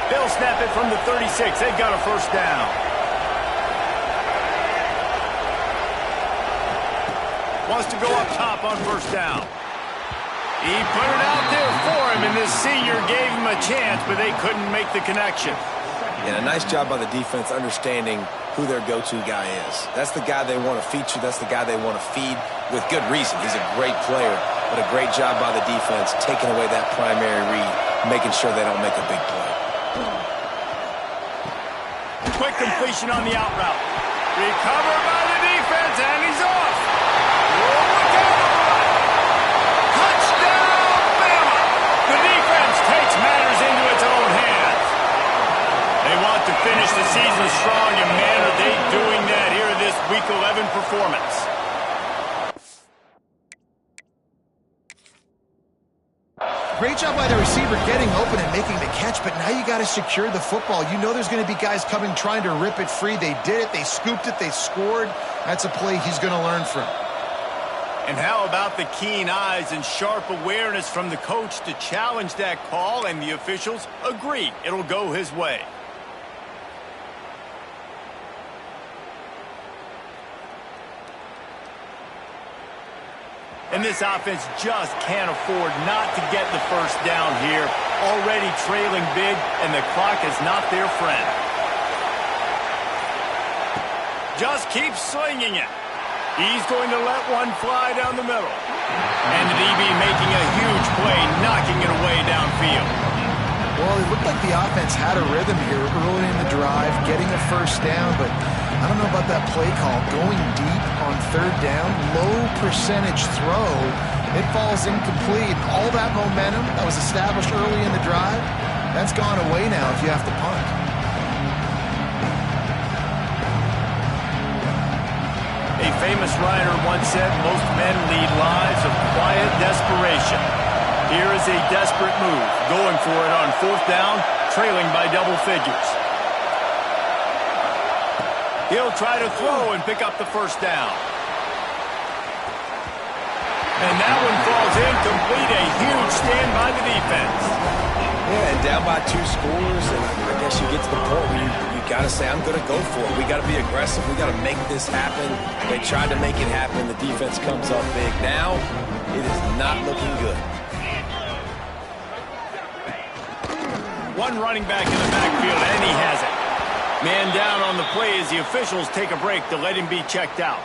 They'll snap it from the 36. They've got a 1st down. Wants to go up top on 1st down. He put it out there for him, and this senior gave him a chance, but they couldn't make the connection. And a nice job by the defense understanding who their go-to guy is. That's the guy they want to feature. That's the guy they want to feed with good reason. He's a great player, but a great job by the defense taking away that primary read, making sure they don't make a big play. Quick completion on the out route. Recovered by the defense, and he's off. Look out! Touchdown, Bama! The defense takes matters Week 11 performance. Great job by the receiver getting open and making the catch, but now you got to secure the football. You know there's going to be guys coming trying to rip it free. They did it. They scooped it. They scored. That's a play he's going to learn from. And how about the keen eyes and sharp awareness from the coach to challenge that call, and the officials agree it'll go his way. And this offense just can't afford not to get the first down here. Already trailing big, and the clock is not their friend. Just keep slinging it. He's going to let one fly down the middle. And the DB making a huge play, knocking it away downfield. Well, it looked like the offense had a rhythm here early in the drive, getting a first down, but I don't know about that play call. Going deep on third down, low percentage throw, it falls incomplete. All that momentum that was established early in the drive, that's gone away now if you have to punt. A famous writer once said, most men lead lives of quiet desperation. Here is a desperate move, going for it on fourth down, trailing by double figures. He'll try to throw and pick up the first down. And that one falls incomplete. A huge stand by the defense. Yeah, and down by 2 scores, and I guess you get to the point where you got to say, I'm going to go for it. We got to be aggressive. We got to make this happen. They tried to make it happen. The defense comes up big. Now, it is not looking good. One running back in the backfield, and he has it. Man down on the play as the officials take a break to let him be checked out.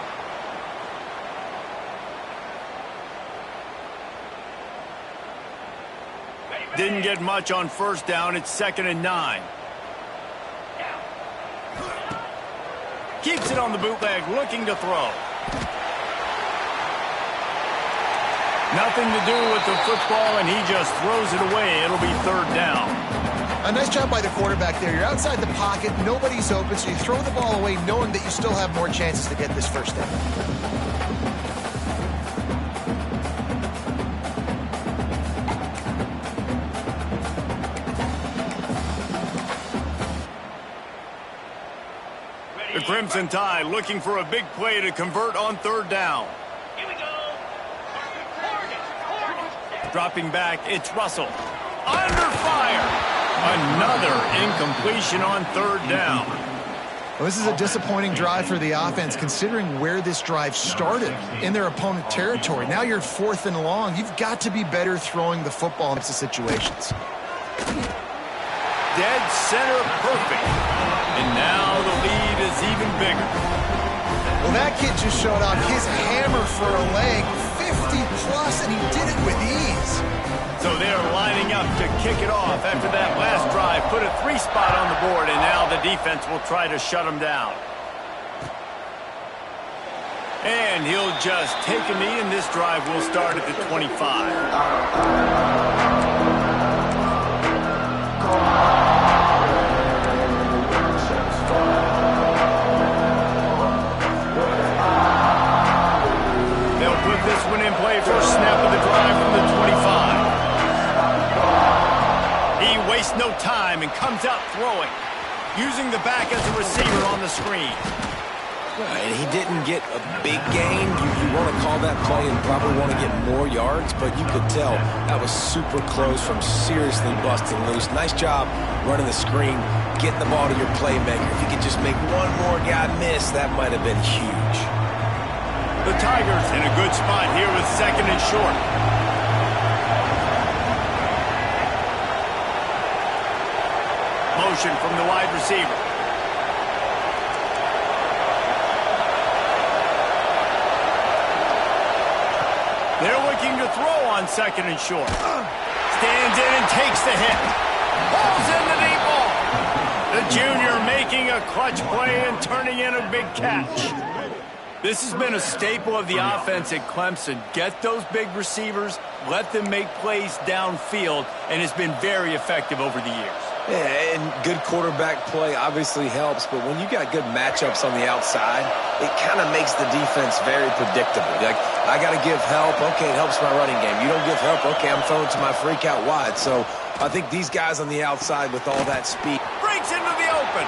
Didn't get much on first down. It's 2nd and 9. Keeps it on the bootleg, looking to throw. Nothing to do with the football, and he just throws it away. It'll be 3rd down. A nice job by the quarterback there. You're outside the pocket, nobody's open, so you throw the ball away knowing that you still have more chances to get this first down. The Crimson Tide looking for a big play to convert on 3rd down. Here we go. Dropping back, it's Russell. Under fire. Another incompletion on 3rd down. Well, this is a disappointing drive for the offense, considering where this drive started in their opponent territory. Now you're 4th and long. You've got to be better throwing the football in such situations. Dead center perfect. And now the lead is even bigger. Well, that kid just showed off his hammer for a leg, 50-plus, and he did it with ease. So they're lining up to kick it off after that last drive. Put a 3 spot on the board, and now the defense will try to shut them down. And he'll just take a knee, and this drive will start at the 25. They'll put this one in play for a snap of the drive from the 25. He wastes no time and comes out throwing, using the back as a receiver on the screen. And he didn't get a big gain. You want to call that play and probably want to get more yards, but you could tell that was super close from seriously busting loose. Nice job running the screen, getting the ball to your playmaker. If you could just make one more guy miss, that might have been huge. The Tigers in a good spot here with 2nd and short. Motion from the wide receiver. They're looking to throw on 2nd and short. Stands in and takes the hit. Balls in the deep ball. The junior making a clutch play and turning in a big catch. This has been a staple of the offense at Clemson. Get those big receivers, let them make plays downfield, and it's been very effective over the years. Yeah, and good quarterback play obviously helps, but when you got good matchups on the outside, it kind of makes the defense very predictable. Like, I got to give help. Okay, it helps my running game. You don't give help. Okay, I'm throwing to my freak out wide. So I think these guys on the outside with all that speed. Breaks into the open.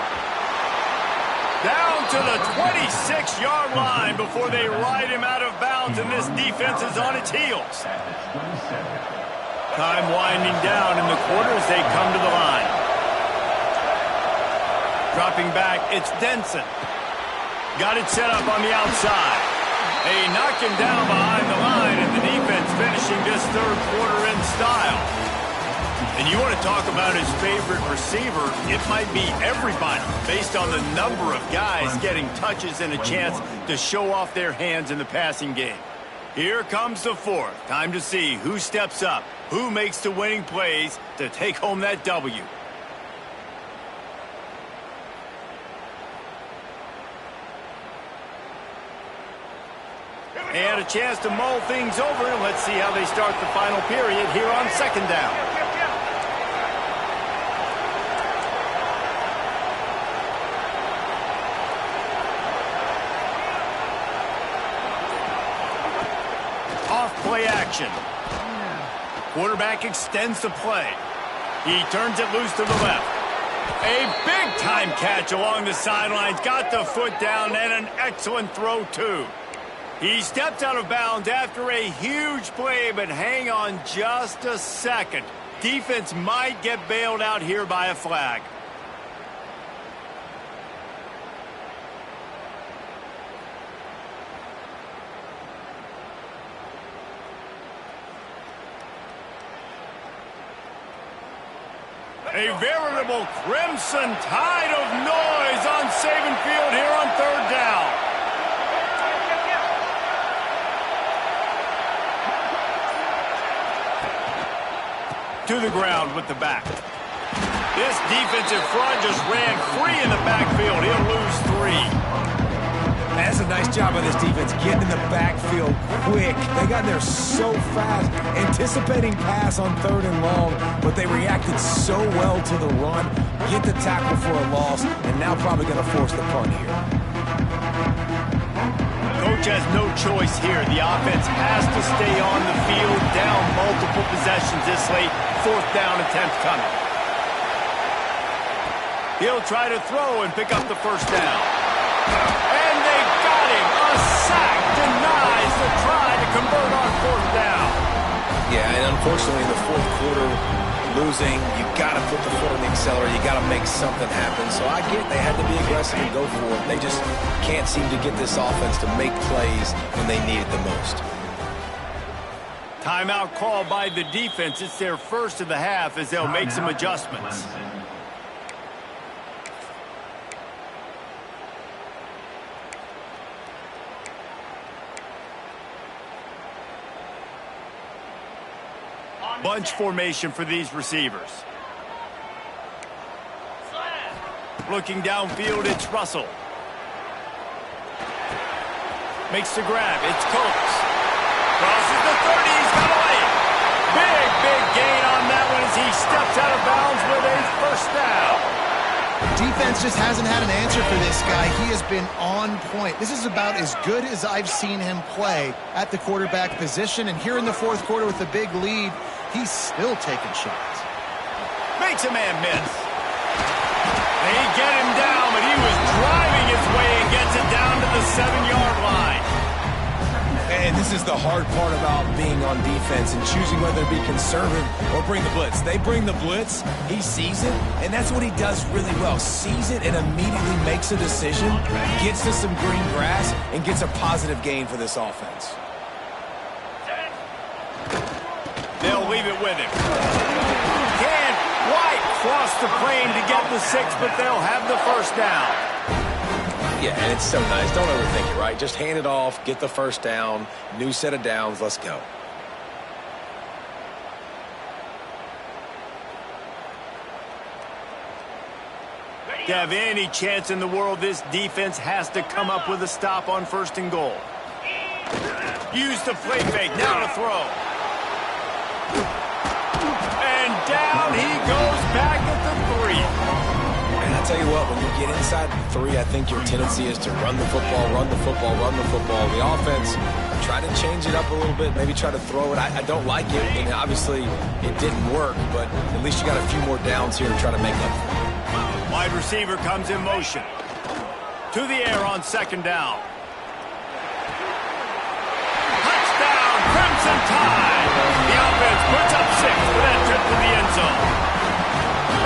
Down to the 26-yard line before they ride him out of bounds, and this defense is on its heels. Time winding down in the quarter as they come to the line. Dropping back, it's Denson. Got it set up on the outside. They knock him down behind the line, and the defense finishing this third quarter in style. And you want to talk about his favorite receiver, it might be everybody, based on the number of guys getting touches and a chance to show off their hands in the passing game. Here comes the fourth. Time to see who steps up, who makes the winning plays to take home that W. And a chance to mull things over, and let's see how they start the final period here on second down. Off play action. Quarterback extends the play. He turns it loose to the left. A big-time catch along the sidelines. Got the foot down and an excellent throw, too. He stepped out of bounds after a huge play, but hang on just a second. Defense might get bailed out here by a flag. A veritable crimson tide of noise on Saban Field here on third down. To the ground with the back. This defensive front just ran free in the backfield. He'll lose 3. That's a nice job by this defense, getting in the backfield quick. They got in there so fast, anticipating pass on third and long, but they reacted so well to the run, get the tackle for a loss, and now probably going to force the punt here. Coach has no choice here. The offense has to stay on the field, down multiple possessions this late. Fourth down attempt coming. He'll try to throw and pick up the first down. And they got him. A sack denies the try to convert on fourth down. Yeah, and unfortunately in the fourth quarter, losing, you got to put the foot on the accelerator. You got to make something happen. So I get they had to be aggressive and go for it. They just can't seem to get this offense to make plays when they need it the most. Timeout called by the defense. It's their first of the half as they'll make some adjustments. Bunch formation for these receivers. Looking downfield, it's Russell. Makes the grab. It's Coates. Crosses the 30. He's got a lane. Big gain on that one as he steps out of bounds with a first down. Defense just hasn't had an answer for this guy. He has been on point. This is about as good as I've seen him play at the quarterback position. And here in the fourth quarter with a big lead, he's still taking shots. Makes a man miss. They get him down, but he was driving his way and gets it down to the 7-yard line. And this is the hard part about being on defense and choosing whether to be conservative or bring the blitz. They bring the blitz, he sees it, and that's what he does really well. Sees it and immediately makes a decision, gets to some green grass, and gets a positive gain for this offense. They'll leave it with him. Can't quite cross the plane to get the 6, but they'll have the first down. Yeah, and it's so nice. Don't overthink it, right? Just hand it off, get the first down, new set of downs, let's go. To have any chance in the world, this defense has to come up with a stop on 1st and goal. Use the play fake, now to throw. And down he goes back at the 3. And I tell you what, when you get inside the 3, I think your tendency is to run the football, run the football, run the football. The offense, try to change it up a little bit, maybe try to throw it. I don't like it, and obviously it didn't work, but at least you got a few more downs here to try to make up for it. Wide receiver comes in motion. To the air on 2nd down. Touchdown, Crimson Tide! The offense puts up 6 for that trip to the end zone.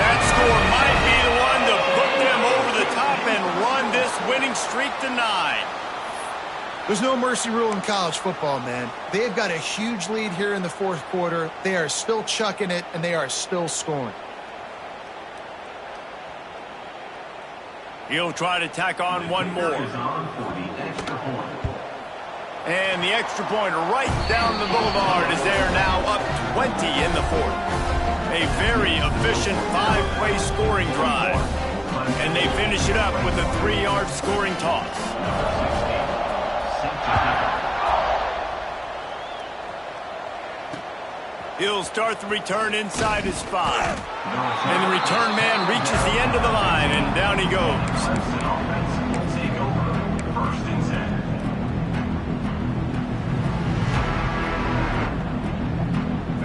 That score might be the one to put them over the top and run this winning streak to 9. There's no mercy rule in college football, man. They've got a huge lead here in the 4th quarter. They are still chucking it, and they are still scoring. He'll try to tack on one more. And the extra point right down the boulevard is there now, up 20 in the 4th. A very efficient 5-play scoring drive. And they finish it up with a 3-yard scoring toss. He'll start the return inside his 5. And the return man reaches the end of the line, and down he goes.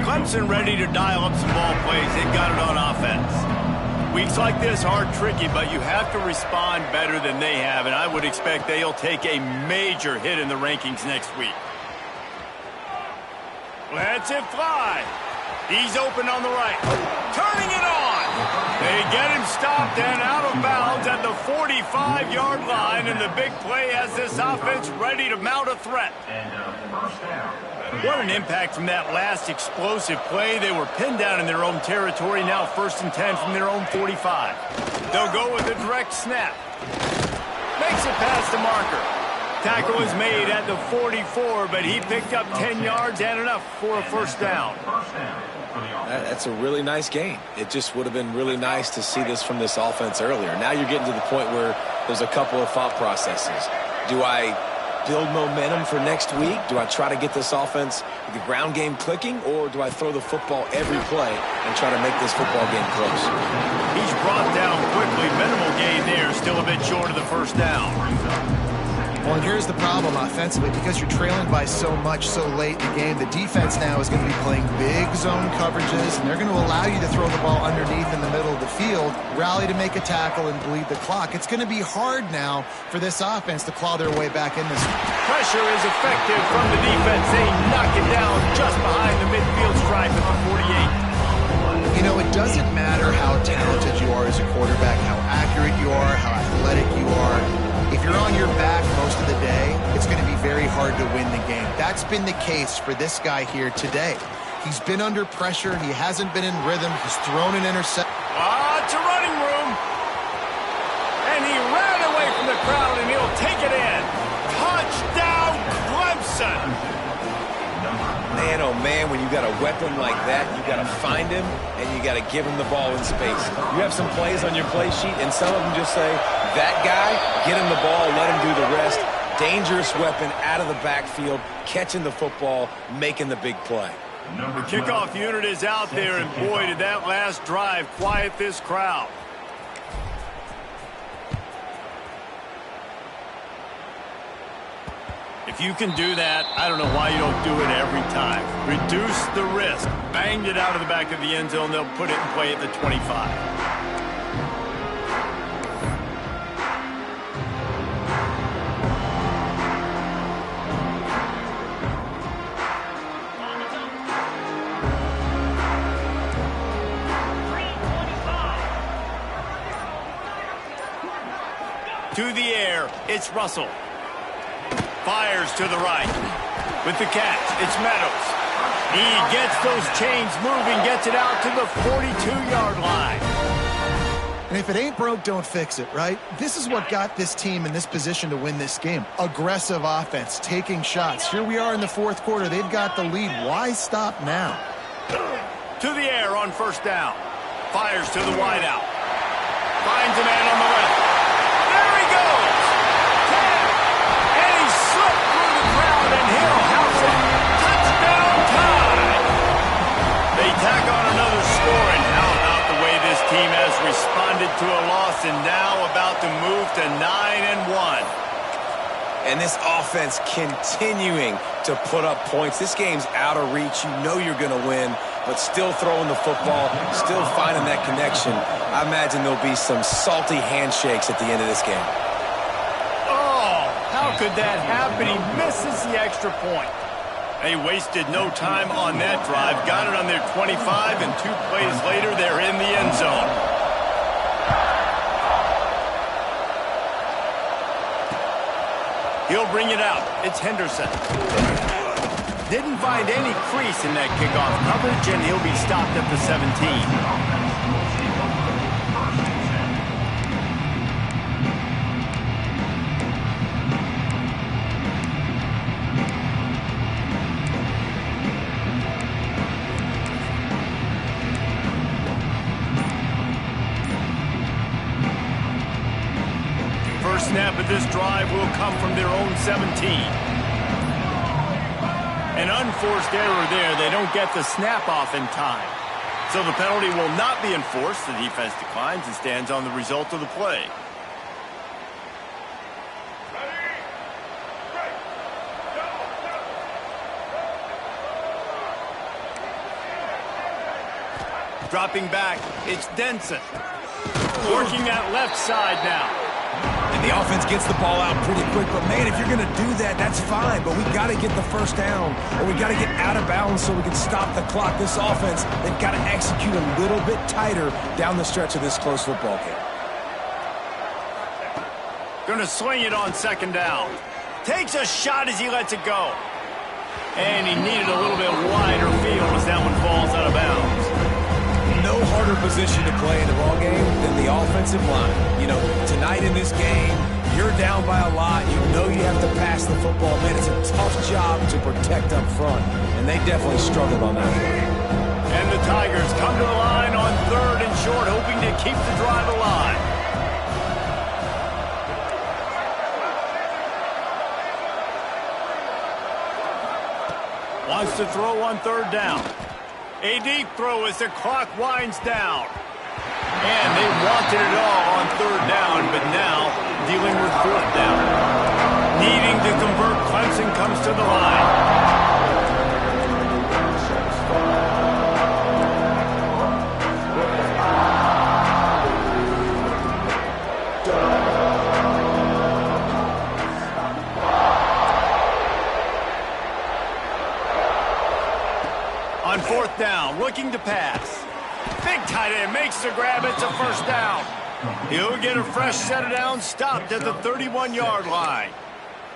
Clemson ready to dial up some ball plays. They've got it on offense. Weeks like this are tricky, but you have to respond better than they have, and I would expect they'll take a major hit in the rankings next week. Lets it fly. He's open on the right. Turning it on. They get him stopped and out of bounds at the 45-yard line, and the big play has this offense ready to mount a threat. What an impact from that last explosive play. They were pinned down in their own territory, now 1st and 10 from their own 45. They'll go with a direct snap. Makes it past the marker. Tackle is made at the 44, but he picked up 10 yards and enough for a 1st down. That's a really nice game. It just would have been really nice to see this from this offense earlier. Now you're getting to the point where there's a couple of thought processes. Do I build momentum for next week? Do I try to get this offense, the ground game clicking, or do I throw the football every play and try to make this football game close? He's brought down quickly. Minimal gain there, still a bit short of the 1st down. Well, and here's the problem offensively. Because you're trailing by so much so late in the game, the defense now is going to be playing big zone coverages, and they're going to allow you to throw the ball underneath in the middle of the field, rally to make a tackle, and bleed the clock. It's going to be hard now for this offense to claw their way back in this one. Pressure is effective from the defense. They knock it down just behind the midfield stripe at the 48. You know, it doesn't matter how talented you are as a quarterback, how accurate you are, how athletic you are. If you're on your back most of the day, it's going to be very hard to win the game. That's been the case for this guy here today. He's been under pressure. He hasn't been in rhythm. He's thrown an interception. It's a running room. And he ran away from the crowd, and he'll take it in. Touchdown, Clemson. Man, oh man, when you got a weapon like that, you got to find him, and you got to give him the ball in space. You have some plays on your play sheet, and some of them just say, that guy, get him the ball, let him do the rest. Dangerous weapon out of the backfield, catching the football, making the big play. The kickoff unit is out there, and boy, did that last drive quiet this crowd. If you can do that, I don't know why you don't do it every time. Reduce the risk. Banged it out of the back of the end zone. They'll put it in play at the 25. To the air, it's Russell. Fires to the right. With the catch, it's Meadows. He gets those chains moving, gets it out to the 42-yard line. And if it ain't broke, don't fix it, right? This is what got this team in this position to win this game. Aggressive offense, taking shots. Here we are in the 4th quarter. They've got the lead. Why stop now? To the air on 1st down. Fires to the wideout. finds a man on the left. There he goes. 10. And he slipped through the crowd, and he'll house it. Touchdown tie. They tack on another score, and how about the way this team has responded to a loss and now about to move to 9-1. And this offense continuing to put up points. This game's out of reach. You know you're going to win, but still throwing the football, still finding that connection. I imagine there'll be some salty handshakes at the end of this game. Oh, how could that happen? He misses the extra point. They wasted no time on that drive. Got it on their 25, and 2 plays later, they're in the end zone. He'll bring it out. It's Henderson. Didn't find any crease in that kickoff coverage, and he'll be stopped at the 17. Snap of this drive will come from their own 17. An unforced error there. They don't get the snap off in time. So the penalty will not be enforced. The defense declines and stands on the result of the play. Dropping back, it's Denson. Working that left side now. And the offense gets the ball out pretty quick. But, man, if you're going to do that, that's fine. But we got to get the first down, or we got to get out of bounds so we can stop the clock. This offense, they've got to execute a little bit tighter down the stretch of this close football game. Going to swing it on 2nd down. Takes a shot as he lets it go. And he needed a little bit wider field as that one falls out of bounds. No harder position to play in the ball game than the offensive line. You know, tonight in this game, you're down by a lot. You know you have to pass the football. Man, it's a tough job to protect up front, and they definitely struggled on that one. And the Tigers come to the line on 3rd and short, hoping to keep the drive alive. Wants to throw on 3rd down. A deep throw as the clock winds down. And they wanted it all on 3rd down, but now dealing with 4th down. Needing to convert, Clemson comes to the line. On 4th down, looking to pass. Big tight end makes the grab. It's a 1st down. He'll get a fresh set of downs, stopped at the 31-yard line.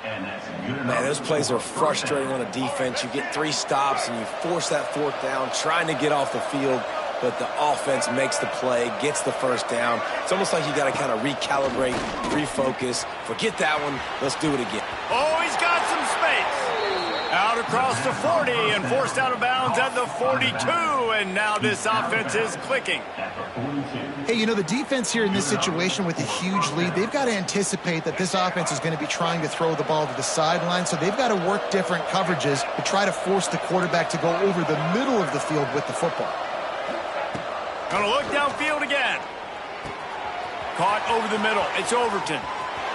Man, those plays are frustrating on a defense. You get 3 stops and you force that 4th down, trying to get off the field, but the offense makes the play, gets the 1st down. It's almost like you got to kind of recalibrate, refocus. Forget that one. Let's do it again. Oh, he's got some space. Out across the 40 and forced out of bounds at the 42, and now this offense is clicking. Hey, you know, the defense here in this situation with a huge lead, they've got to anticipate that this offense is going to be trying to throw the ball to the sideline, so they've got to work different coverages to try to force the quarterback to go over the middle of the field with the football. Gonna look downfield again. Caught over the middle. It's Overton.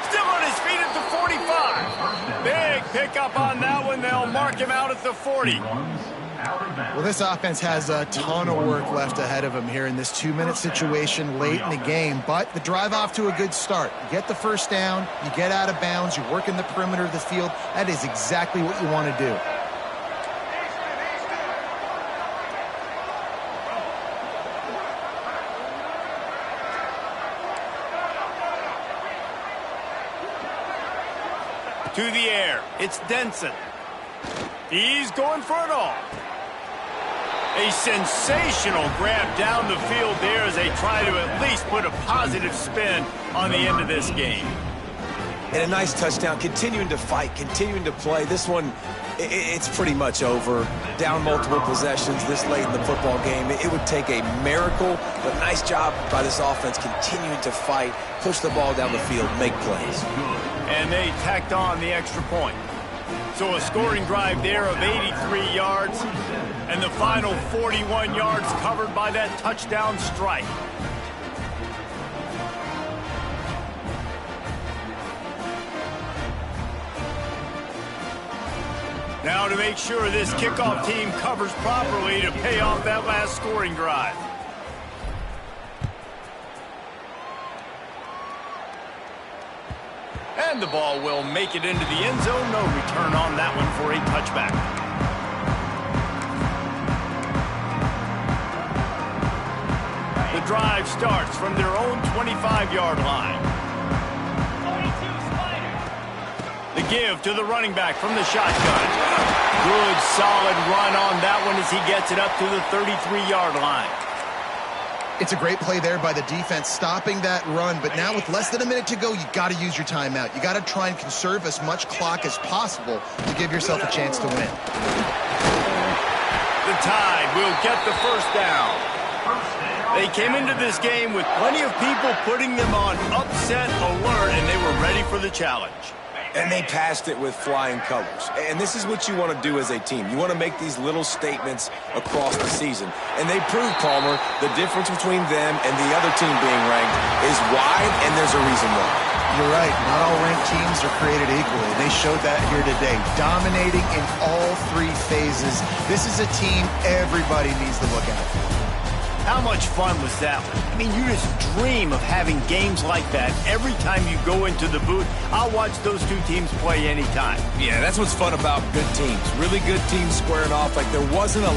Still on his feet at the 45. Big pickup on that one. They'll mark him out at the 40. Well, this offense has a ton of work left ahead of them here in this 2-minute situation late in the game. But the drive off to a good start. You get the 1st down, you get out of bounds, you work in the perimeter of the field. That is exactly what you want to do. To the air, it's Denson. He's going for it all. A sensational grab down the field there as they try to at least put a positive spin on the end of this game. And a nice touchdown, continuing to fight, continuing to play. This one, it's pretty much over. Down multiple possessions this late in the football game. It would take a miracle, but nice job by this offense continuing to fight, push the ball down the field, make plays. And they tacked on the extra point. So a scoring drive there of 83 yards, and the final 41 yards covered by that touchdown strike. Now to make sure this kickoff team covers properly to pay off that last scoring drive. And the ball will make it into the end zone. No return on that one for a touchback. The drive starts from their own 25-yard line. 22 Spider. The give to the running back from the shotgun. Good, solid run on that one as he gets it up to the 33-yard line. It's a great play there by the defense, stopping that run. But now with less than a minute to go, you got to use your timeout. You got to try and conserve as much clock as possible to give yourself a chance to win. The Tide will get the first down. They came into this game with plenty of people putting them on upset alert, and they were ready for the challenge. And they passed it with flying colors. And this is what you want to do as a team. You want to make these little statements across the season. And they proved, Palmer, the difference between them and the other team being ranked is wide, and there's a reason why. You're right. Not all ranked teams are created equally. They showed that here today, dominating in all three phases. This is a team everybody needs to look out for. How much fun was that one? I mean, you just dream of having games like that every time you go into the booth. I'll watch those two teams play anytime. Yeah, that's what's fun about good teams. Really good teams squaring off like there wasn't a lot.